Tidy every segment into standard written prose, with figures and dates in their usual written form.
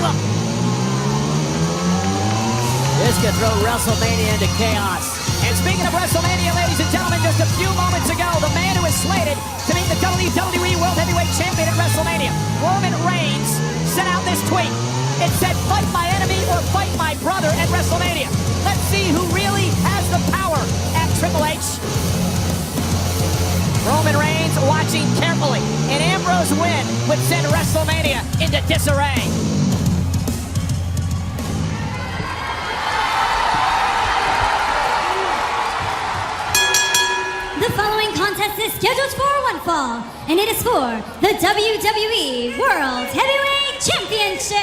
them. This could throw WrestleMania into chaos. And speaking of WrestleMania, ladies and gentlemen, just a few moments ago, the man who is slated to be the WWE World Heavyweight Champion at WrestleMania, Roman Reigns, sent out this tweet. It said, "Fight my enemy or fight my brother at WrestleMania." Let's see who really has the power at Triple H. Roman Reigns watching carefully. An Ambrose win would send WrestleMania into disarray. The following contest is scheduled for one fall, and it is for the WWE World Heavyweight Championship.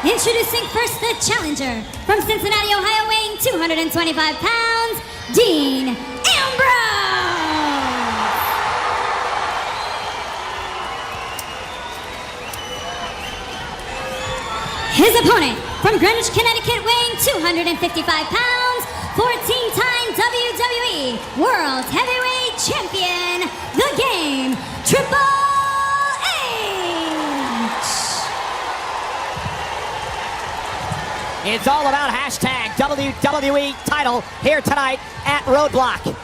Introducing first the challenger from Cincinnati, Ohio, weighing 225 pounds, Dean Ambrose. His opponent from Greenwich, Connecticut, weighing 255 pounds, 14-time WWE World Heavyweight Champion, The Game, Triple H. It's all about hashtag WWE title here tonight at Roadblock.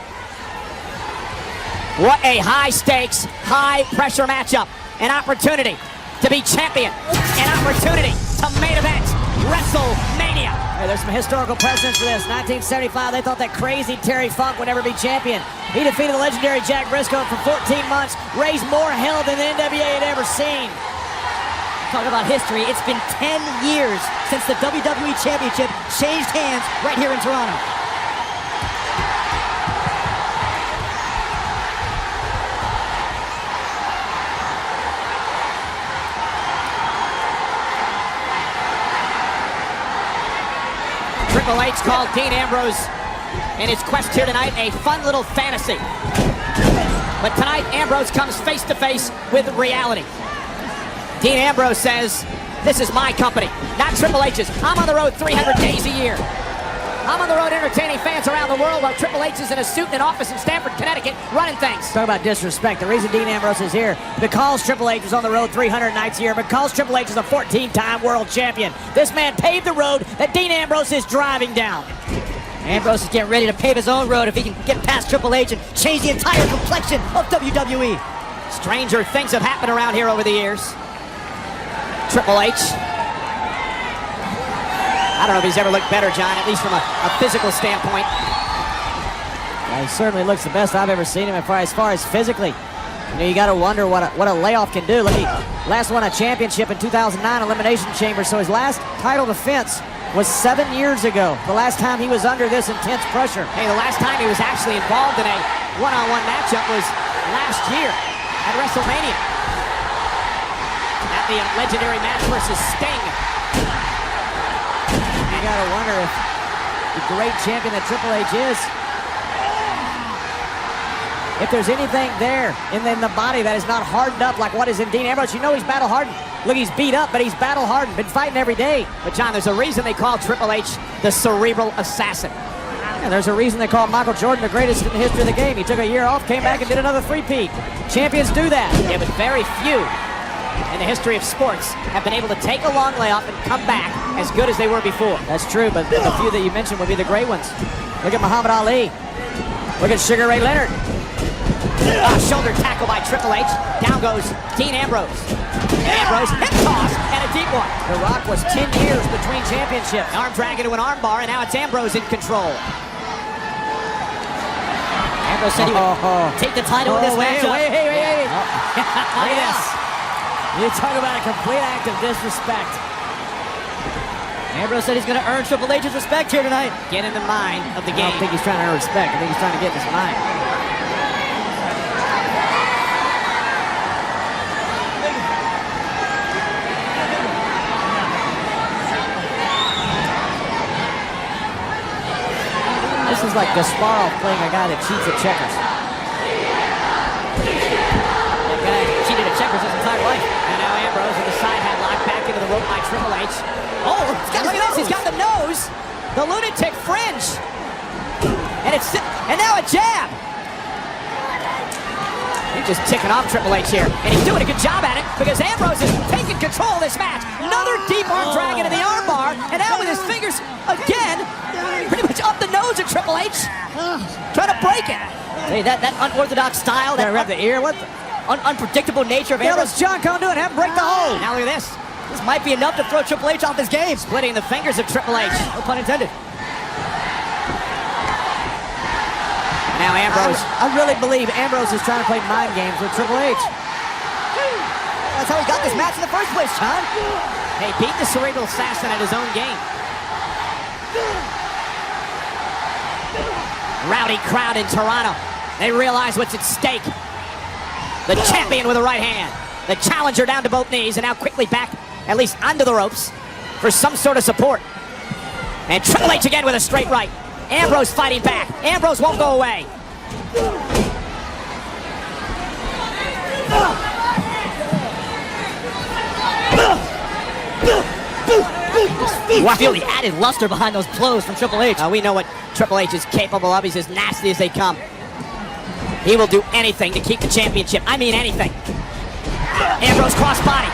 What a high-stakes, high-pressure matchup. An opportunity to be champion. An opportunity to main event WrestleMania. Hey, there's some historical precedents for this. 1975, they thought that crazy Terry Funk would never be champion. He defeated the legendary Jack Briscoe for 14 months, raised more hell than the NWA had ever seen. Talk about history. It's been 10 years since the WWE Championship changed hands right here in Toronto. Triple H called Dean Ambrose in his quest here tonight a fun little fantasy. But tonight, Ambrose comes face to face with reality. Dean Ambrose says, "This is my company, not Triple H's. I'm on the road 300 days a year. I'm on the road entertaining fans around the world while Triple H is in a suit and an office in Stamford, Connecticut, running things." Talk about disrespect. The reason Dean Ambrose is here, because Triple H is on the road 300 nights a year, because Triple H is a 14-time world champion. This man paved the road that Dean Ambrose is driving down. Ambrose is getting ready to pave his own road if he can get past Triple H and change the entire complexion of WWE. Stranger things have happened around here over the years. Triple H, I don't know if he's ever looked better, John, at least from a physical standpoint. Yeah, he certainly looks the best I've ever seen him as far as physically. You know, you got to wonder what a layoff can do. Look, he last won a championship in 2009 Elimination Chamber, so his last title defense was 7 years ago. The last time he was under this intense pressure. Hey, the last time he was actually involved in a one-on-one matchup was last year at WrestleMania. At the legendary match versus Sting. You gotta wonder if the great champion that Triple H is, if there's anything there in the body that is not hardened up like what is in Dean Ambrose. You know he's battle hardened. Look, he's beat up, but he's battle hardened. Been fighting every day. But John, there's a reason they call Triple H the cerebral assassin. And there's a reason they call Michael Jordan the greatest in the history of the game. He took a year off, came back and did another three-peat. Champions do that. Yeah, but very few in the history of sports have been able to take a long layoff and come back as good as they were before. That's true, but the few that you mentioned would be the great ones. Look at Muhammad Ali. Look at Sugar Ray Leonard. Shoulder tackle by Triple H. Down goes Dean Ambrose. Ambrose, hip toss, and a deep one. The Rock was 10 years between championships. Arm drag into an arm bar, and now it's Ambrose in control. Ambrose said he would take the title in this matchup. Wait. Look at this. You talk about a complete act of disrespect. Ambrose said he's going to earn Triple H's respect here tonight. Get in the mind of the game. I don't think he's trying to earn respect. I think he's trying to get in his mind. This is like Gasparov playing a guy that cheats at checkers. That guy cheated at checkers his entire life. And now Ambrose with the side headlock back into the rope by Triple H. Oh, look at this. He's got the nose. The lunatic fringe. And now a jab. He's just ticking off Triple H here. And he's doing a good job at it because Ambrose is taking control of this match. Another deep arm drag into the armbar, and now with his fingers again, pretty much up the nose of Triple H, trying to break it. Hey, that unorthodox style, that Grab the ear. What? unpredictable nature of What Ambrose. does John Cone do and have him break the hold? Now look at this. This might be enough to throw Triple H off his game. Splitting the fingers of Triple H. No pun intended. Now Ambrose. I really believe Ambrose is trying to play mind games with Triple H. That's how he got this match in the first place, John. Hey, beat the cerebral assassin at his own game. Rowdy crowd in Toronto. They realize what's at stake. The champion with a right hand. The challenger down to both knees and now quickly back, at least onto the ropes, for some sort of support. And Triple H again with a straight right. Ambrose fighting back. Ambrose won't go away. I feel the added luster behind those blows from Triple H. We know what Triple H is capable of. He's as nasty as they come. He will do anything to keep the championship. I mean anything. Ambrose crossbody.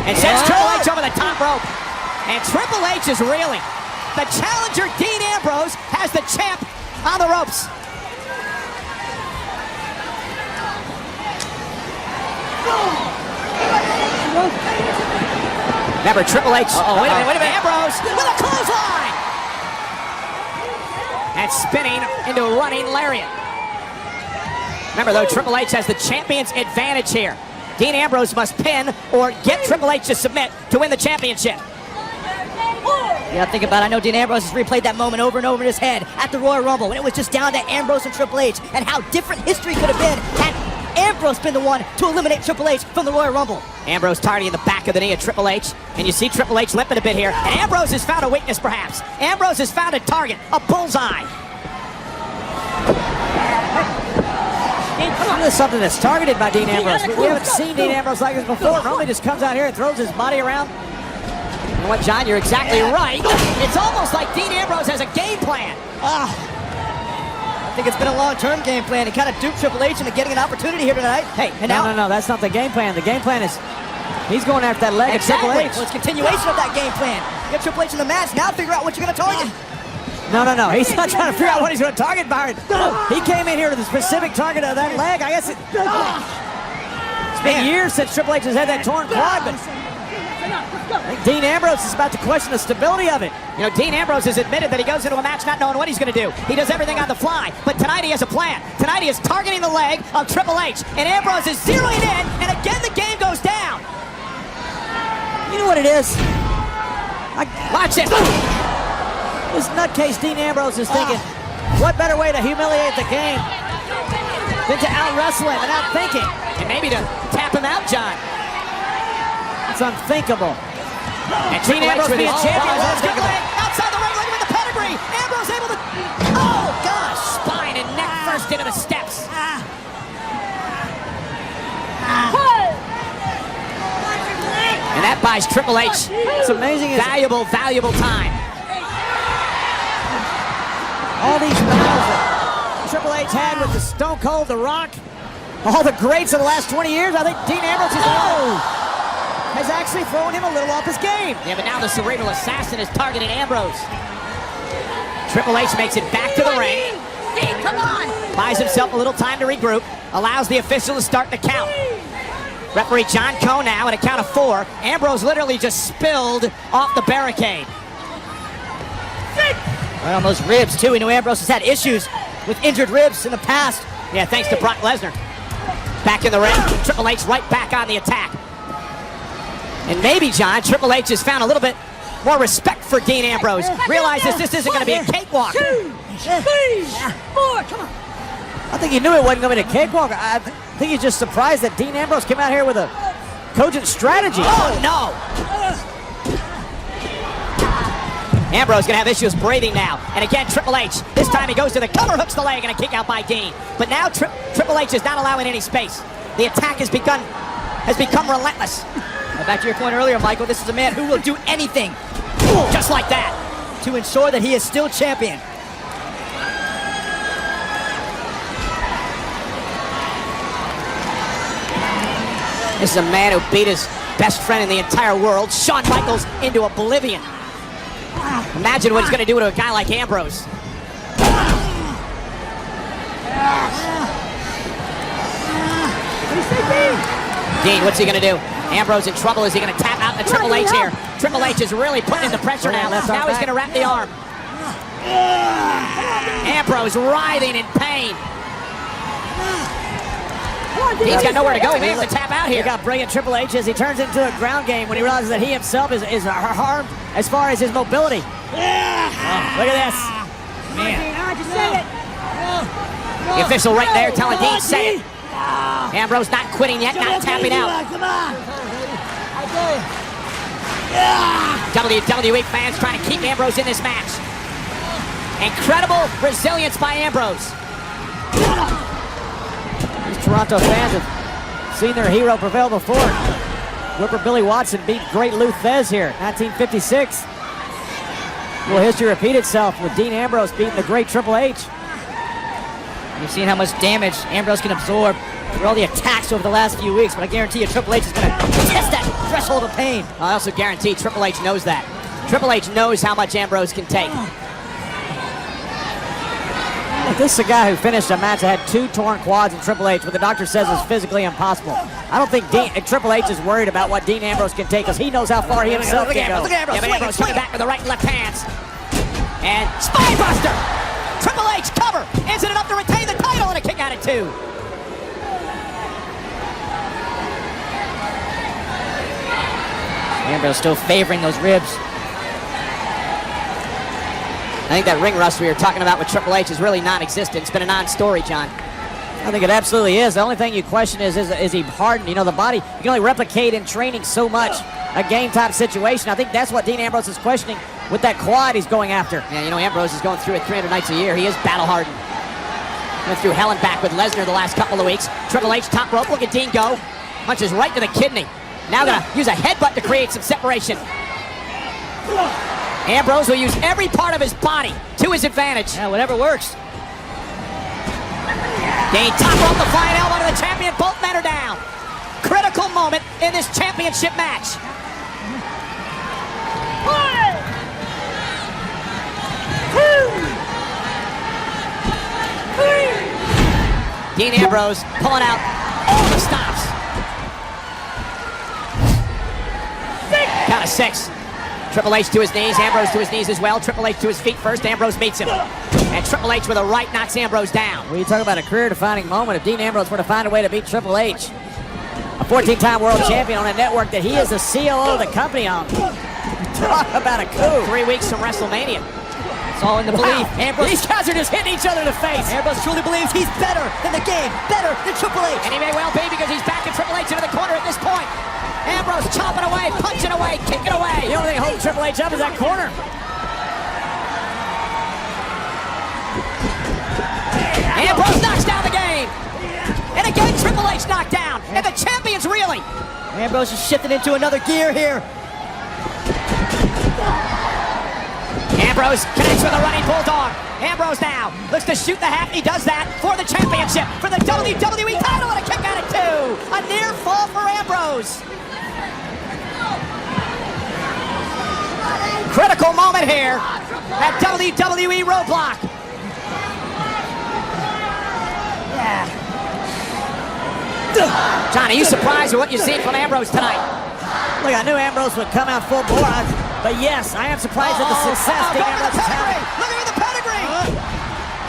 And sends Triple H over the top rope. And Triple H is reeling. The challenger, Dean Ambrose, has the champ on the ropes. Remember, Triple H. Wait a minute. Ambrose with a clothesline. And spinning into a running lariat. Remember, though, Triple H has the champion's advantage here. Dean Ambrose must pin or get Triple H to submit to win the championship. Yeah, think about it. I know Dean Ambrose has replayed that moment over and over in his head at the Royal Rumble when it was just down to Ambrose and Triple H, and how different history could have been had Ambrose been the one to eliminate Triple H from the Royal Rumble. Ambrose targeting the back of the knee of Triple H, and you see Triple H limping a bit here, and Ambrose has found a weakness perhaps. Ambrose has found a target, a bullseye. This is something that's targeted by Dean Ambrose. We haven't seen Dean Ambrose like this before. Normally just comes out here and throws his body around. You know what, John, you're exactly right. It's almost like Dean Ambrose has a game plan. I think it's been a long-term game plan to kind of dupe Triple H into getting an opportunity here tonight. Hey, and now, No, that's not the game plan. The game plan is he's going after that leg of Triple H. Well, it's continuation of that game plan. You get Triple H in the match, now figure out what you're going to target. No. He's not trying to figure out what he's going to target, Byron. He came in here with a specific target of that leg. I guess it's been years since Triple H has had that torn quad, but I think Dean Ambrose is about to question the stability of it. You know, Dean Ambrose has admitted that he goes into a match not knowing what he's going to do. He does everything on the fly, but tonight he has a plan. Tonight he is targeting the leg of Triple H, and Ambrose is zeroing in, and again the game goes down. You know what it is? Watch this. This nutcase Dean Ambrose is thinking, what better way to humiliate the game than to out-wrestle him and out-think it? And maybe to tap him out, John. It's unthinkable. And Dean Ambrose being champion. unthinkable. Outside the ring, look at the pedigree. Ambrose able to... Oh, gosh. Spine and neck first into the steps. And that buys Triple H It's amazing. valuable time. All these battles that Triple H had with the Stone Cold, The Rock, all the greats of the last 20 years, I think Dean Ambrose has actually thrown him a little off his game. Yeah, but now the cerebral assassin is targeting Ambrose. Triple H makes it back to the ring. Come on! Buys himself a little time to regroup. Allows the official to start the count. Referee John Cone now at a count of 4. Ambrose literally just spilled off the barricade. Right on those ribs, too. We know Ambrose has had issues with injured ribs in the past. Yeah, thanks to Brock Lesnar. Back in the ring. Triple H right back on the attack. And maybe, John, Triple H has found a little bit more respect for Dean Ambrose. Realizes this isn't going to be a cakewalk. 2, 3, 4, come on! I think he knew it wasn't going to be a cakewalk. I think he's just surprised that Dean Ambrose came out here with a cogent strategy. Oh, no! Ambrose going to have issues breathing now. And again, Triple H. This time he goes to the cover, hooks the leg, and a kick out by Dean. But now Triple H is not allowing any space. The attack has become relentless. Now back to your point earlier, Michael, this is a man who will do anything Just like that. to ensure that he is still champion. This is a man who beat his best friend in the entire world, Shawn Michaels, into oblivion. Imagine what he's going to do to a guy like Ambrose. Dean, what's he going to do? Ambrose in trouble. Is he going to tap out the Triple H here? Triple H is really putting in the pressure now. Now he's going to wrap the arm. Ambrose writhing in pain. Dean's got nowhere to go. He may have to tap out here. You got brilliant Triple H as he turns into a ground game when he realizes that he himself is harmed as far as his mobility. Look at this. Man. The official right there telling Dean, say it. Ambrose not quitting yet, not tapping out. Come on. WWE fans trying to keep Ambrose in this match. Incredible resilience by Ambrose. These Toronto fans have seen their hero prevail before. Whipper Billy Watson beat Great Lou Thez here, 1956. Will history repeat itself with Dean Ambrose beating the great Triple H? You've seen how much damage Ambrose can absorb for all the attacks over the last few weeks, but I guarantee you Triple H is going to test that threshold of pain. I also guarantee Triple H knows that. Triple H knows how much Ambrose can take. This is a guy who finished a match that had 2 torn quads in Triple H, what the doctor says is physically impossible. I don't think Triple H is worried about what Dean Ambrose can take because he knows how far he himself can go. Look at Ambrose. Yeah, but Ambrose coming back with the right and left hands. And Spinebuster! Triple H cover! Is it enough to retain the title? And a kick out at 2. Ambrose still favoring those ribs. I think that ring rust we were talking about with Triple H is really non-existent. It's been a non-story, John. I think it absolutely is. The only thing you question is he hardened? You know, the body, you can only replicate in training so much a game-type situation. I think that's what Dean Ambrose is questioning with that quad he's going after. Yeah, you know, Ambrose is going through it 300 nights a year. He is battle-hardened. Went through hell and back with Lesnar the last couple of weeks. Triple H top rope. Look at Dean go. Punches right to the kidney. Now gonna use a headbutt to create some separation. Ambrose will use every part of his body to his advantage. Yeah, whatever works. Dean top rope, the flying elbow to the champion. Both men are down. Critical moment in this championship match. Dean Ambrose pulling out all the stops. Count of 6. Triple H to his knees, Ambrose to his knees as well. Triple H to his feet first, Ambrose meets him. And Triple H with a right knocks Ambrose down. When you talk about a career-defining moment, if Dean Ambrose were to find a way to beat Triple H, a 14-time world champion on a network that he is the COO of the company on. Talk about a coup. 3 weeks from WrestleMania. It's all in the belief. Wow. Ambrose, these guys are just hitting each other in the face. Ambrose truly believes he's better than the game, better than Triple H. And he may well be because he's backing Triple H into the corner at this point. Ambrose chopping away, punching away, kicking away. The only thing holding Triple H up is that corner. Ambrose knocks down the game. And again, Triple H knocked down. And the champion's reeling. Ambrose is shifting into another gear here. Ambrose connects with a running bulldog. Ambrose now looks to shoot the hat. He does that for the championship, for the WWE title, and a kick out at 2. A near fall for Ambrose. Critical moment here at WWE Roadblock. John, are you surprised with what you've seen from Ambrose tonight? Look, I knew Ambrose would come out full bore, but yes, I am surprised at the success Dean Ambrose is having. Look at the pedigree.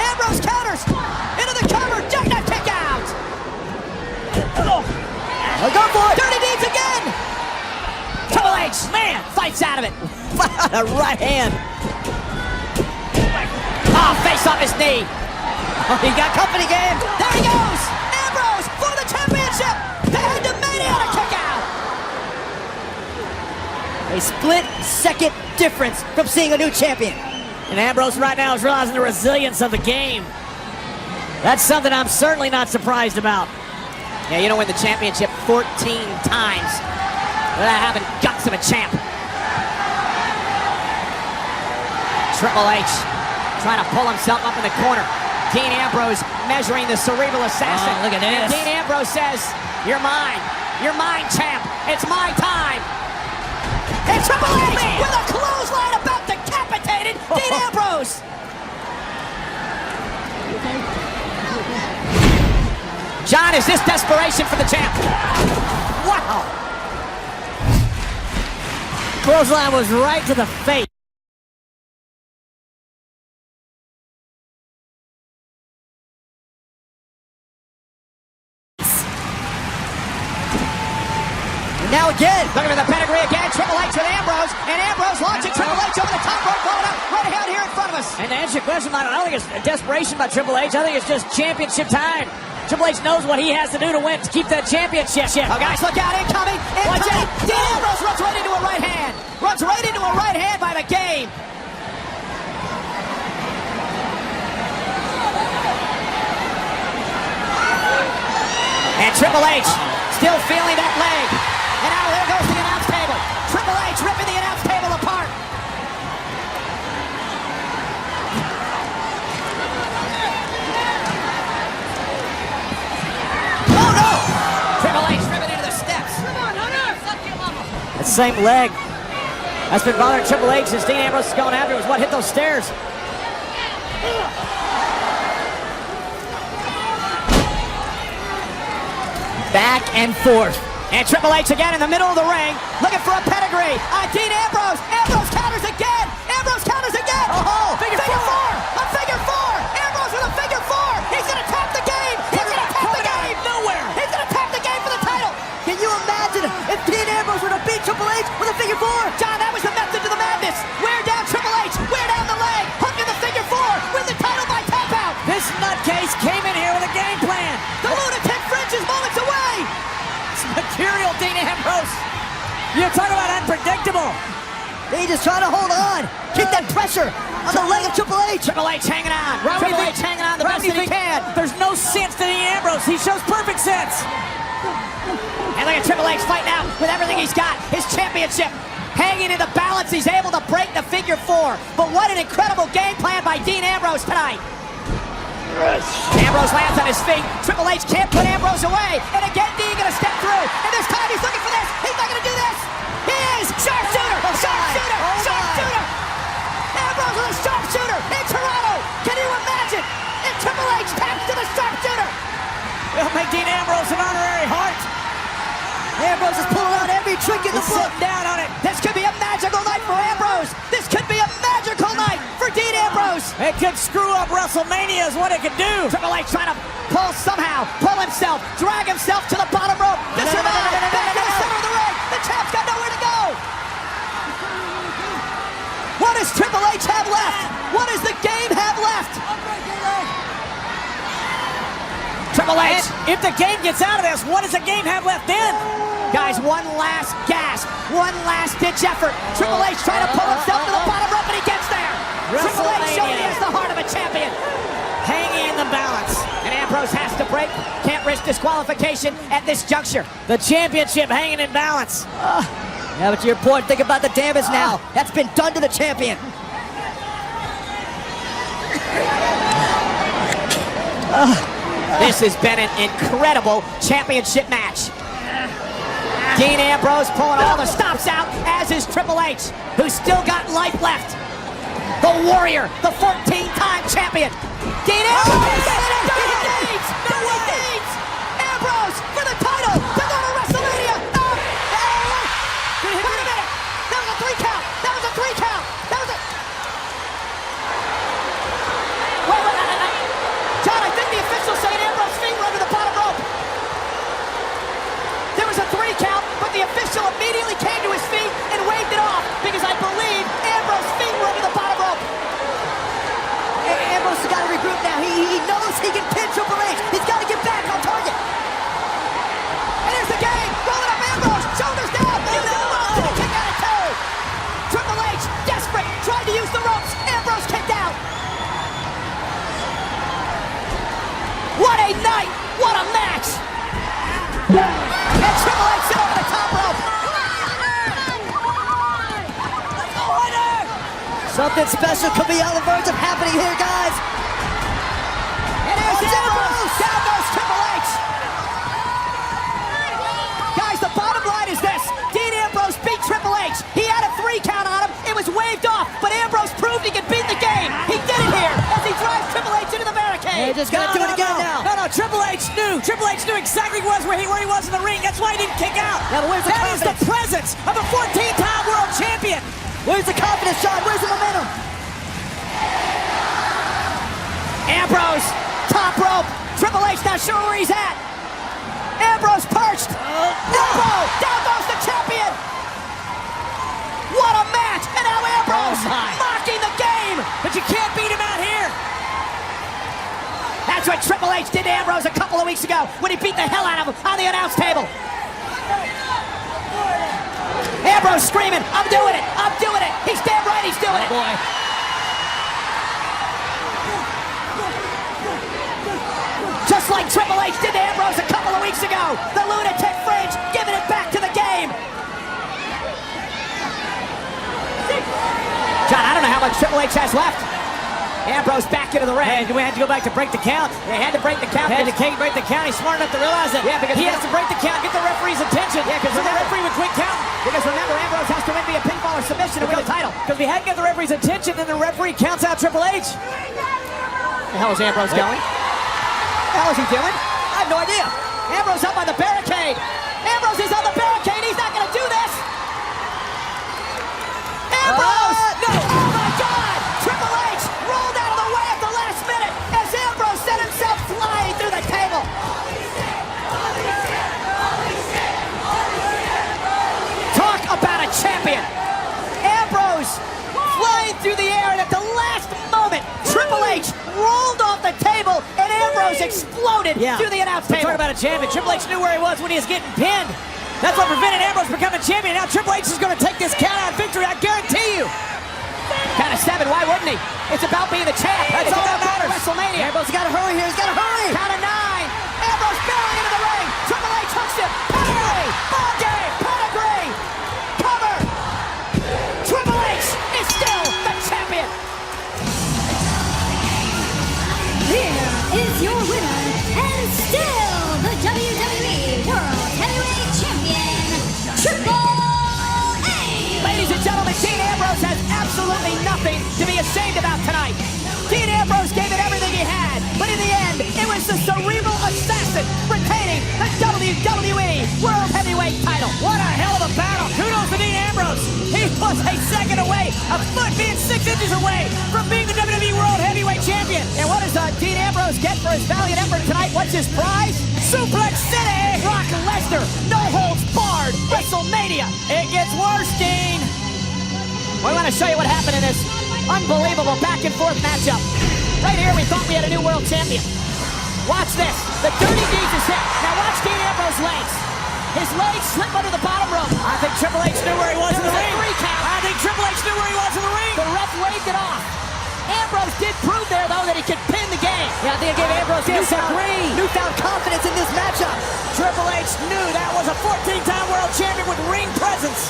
Ambrose counters into the cover. Jackknife kick out. Go for it. Dirty deeds again. Triple H, man, fights out of it. A right hand. Oh, face off his knee. Oh, he got company game. There he goes. Ambrose for the championship. The head to Mania to kick out. A split-second difference from seeing a new champion. And Ambrose right now is realizing the resilience of the game. That's something I'm certainly not surprised about. Yeah, you don't win the championship 14 times without having guts of a champ. Triple H trying to pull himself up in the corner. Dean Ambrose measuring the cerebral assassin. Oh, look at this. And Dean Ambrose says, "You're mine." You're mine, champ. It's my time. And Triple H with a clothesline about decapitated Dean Ambrose. John, is this desperation for the champ? Wow. Clothesline was right to the face. Now again. Looking at the pedigree again. Triple H with Ambrose. And Ambrose launching Triple H over the top rope, going up right ahead here in front of us. And to answer your question, I don't think it's desperation by Triple H. I think it's just championship time. Triple H knows what he has to do to win, to keep that championship. Oh, guys, look out. Incoming. Watch out. Dean Ambrose runs right into a right hand. Runs right into a right hand by the game. And Triple H still feeling that leg. And now there goes the announce table. Triple H ripping the announce table apart. Oh no! Triple H ripping into the steps. That same leg that's been bothering Triple H since Dean Ambrose is going after was what hit those stairs. Back and forth. And Triple H again in the middle of the ring, looking for a pedigree on Dean Ambrose. Ambrose counters again. Ambrose counters again. Oh, figure four. A figure four. Ambrose with a figure four. He's going to tap the game. He's going to tap the game. Nowhere. He's going to tap the game for the title. Can you imagine if Dean Ambrose would have beat Triple H with a figure four? John, that was the method to the madness. Wear down Triple H. Wear down the leg. Hook in the figure four. Win the title by tap out. This nutcase came in here with a game plan. The lunatic fringe is moments away. Material Dean Ambrose. You're talking about unpredictable. He's just trying to hold on. Keep that pressure on the leg of Triple H. Triple H hanging on. Triple H hanging on the best that he can. There's no sense to Dean Ambrose. He shows perfect sense. And look at Triple H fighting out with everything he's got. His championship hanging in the balance. He's able to break the figure four. But what an incredible game plan by Dean Ambrose tonight. Ambrose lands on his feet. Triple H can't put Ambrose away. And again, Dean gonna step through. And this time he's looking for this. He's not gonna do this. He is. Sharpshooter. Sharpshooter. Sharpshooter. Ambrose with a sharpshooter in Toronto. Can you imagine? And Triple H taps to the sharpshooter. It'll make Dean Ambrose an honorary heart. Ambrose is pulling out every trick in the book. Sit down on it. This could be a magical night for Ambrose. This could be a magical night for Dean Ambrose. It could screw up WrestleMania is what it could do. Triple H trying to pull himself, drag himself to the bottom rope to survive. Back to the center of the ring. The champ's got nowhere to go. What does Triple H have left? What does the game have left? Triple H. And if the game gets out of this, what does the game have left then? Guys, one last gasp, one last ditch effort. Triple H trying to pull himself to the bottom rope, and he gets there. Triple H showing he has the heart of a champion. Hanging in the balance. And Ambrose has to break. Can't risk disqualification at this juncture. The championship hanging in balance. Yeah, but to your point, think about the damage now. That's been done to the champion. This has been an incredible championship match. Dean Ambrose pulling all the stops out, as is Triple H, who's still got life left. The Warrior, the 14-time champion. Dean Ambrose! Ambrose for the title to go to WrestleMania! Wait a minute! That was a 3 count! That was a 3 count! That was a... Wait. John, I think the official's saying Ambrose's feet were under the bottom rope. There was a 3 count, but the official immediately came to his feet and waved it off because I believe Ambrose's feet were under the bottom rope. Ambrose has got to regroup now. He knows he can pin Triple H. He's got to get back on target. And here's the game. Rolling up Ambrose. Shoulders down. Use the ropes. And a kick out of toe. Triple H, desperate, tried to use the ropes. Ambrose kicked out. What a night. What a match. And Triple H sit over the top rope. Something special could be on the verge of happening here, guys. And there's Ambrose. Down goes Triple H. Guys, he drives Triple H into the barricade. They're just gonna do it again now. No, Triple H knew. Triple H knew exactly where he was in the ring. That's why he didn't kick out. Yeah, but where's the That is the presence of a 14-time world champion. Where's the confidence, John? Where's the momentum? Ambrose, top rope. Triple H not sure where he's at. Ambrose perched. Elbow. Down goes the champion. What a match. And now Ambrose mocking the game. But you can't beat him out here. That's what Triple H did to Ambrose a couple of weeks ago when he beat the hell out of him on the announce table. Ambrose screaming, I'm doing it. I'm doing it. He's damn right he's doing it. Boy. Just like Triple H did to Ambrose a couple of weeks ago. The lunatic fringe giving it back to the game. John, I don't know how much Triple H has left. Ambrose back into the ring. Hey, we had to go back to break the count. They had to break the count. Had to break the count. He's smart enough to realize that. Yeah, because he has to break the count, get the referee's attention. Yeah, because so the referee would quit counting. Because remember, Ambrose has to win via pinfall or submission to win the title. Because we had to get the referee's attention, and the referee counts out Triple H. The hell is Ambrose going? What the hell is he doing? I have no idea. Ambrose up on the barricade. Ambrose is on the barricade. He's not going to do this. Ambrose! No! Oh my God! Triple H rolled out of the way at the last minute as Ambrose sent himself flying through the table. Talk about a champion. Ambrose flying through the air, and at the last moment, Triple H rolled off the table, and Ambrose exploded through the announce table. Talk about a champion. Triple H knew where he was when he was getting pinned. That's what prevented Ambrose becoming champion. Now Triple H is going to take this count-out victory, I guarantee you. Count of 7, why wouldn't he? It's about being the champ. That's all that matters. WrestleMania. Ambrose's got to hurry here. He's got to hurry. Count of 9. Ambrose barreling into the ring. Triple H hooks him. Pedigree. Ball game. Pedigree. Cover. Triple H is still the champion. Here is your winner, and still the WWE World Heavyweight Champion, Triple H! Ladies and gentlemen, Dean Ambrose has absolutely nothing to be ashamed about tonight. Dean Ambrose gave it everything he had, but in the end, it was the cerebral assassin retaining the WWE World Heavyweight title. What a hell of a battle. Kudos to Dean Ambrose. He was a second away, a foot being 6 inches away from being the WWE World Heavyweight Champion. And what does Dean Ambrose get for his valiant effort tonight? What's his prize? Suplex City! Brock Lesnar, no holds barred, WrestleMania. It gets worse, Dean. We want to show you what happened in this unbelievable back and forth matchup. Right here, we thought we had a new world champion. Watch this. The Dirty Deeds is hit. Now watch Dean Ambrose's legs. His legs slip under the bottom rope. I think Triple H knew where he was in the ring. 3 count. I think Triple H knew where he was in the ring. The ref waved it off. Ambrose did prove there, though, that he could pin the game. Yeah, I think it gave Ambrose newfound confidence in this matchup. Triple H knew that was a 14-time world champion with ring presence.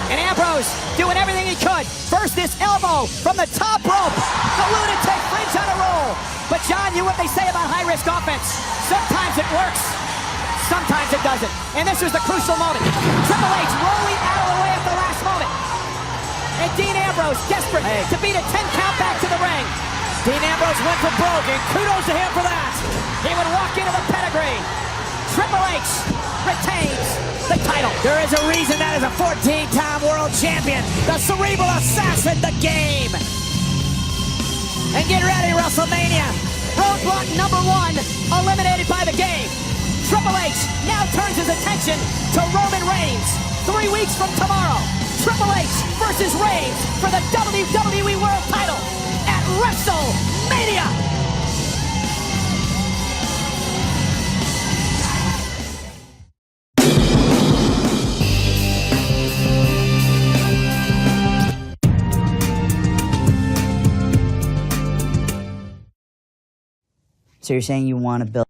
And Ambrose doing everything he could. First, this elbow from the top rope. The lunatic fringe on a roll. But John, you know what they say about high-risk offense. Sometimes it works. Sometimes it doesn't. And this was the crucial moment. Triple H rolling out of the way at the last moment. And Dean Ambrose desperate to beat a 10 count back to the ring. Dean Ambrose went for broke, and kudos to him for that. He would walk into the pedigree. Triple H retains the title. There is a reason that is a 14-time world champion. The cerebral assassin, the game. And get ready, WrestleMania. Roadblock number 1, eliminated by the game. Triple H now turns his attention to Roman Reigns. 3 weeks from tomorrow, Triple H versus Reigns for the WWE World title at WrestleMania. So you're saying you want to build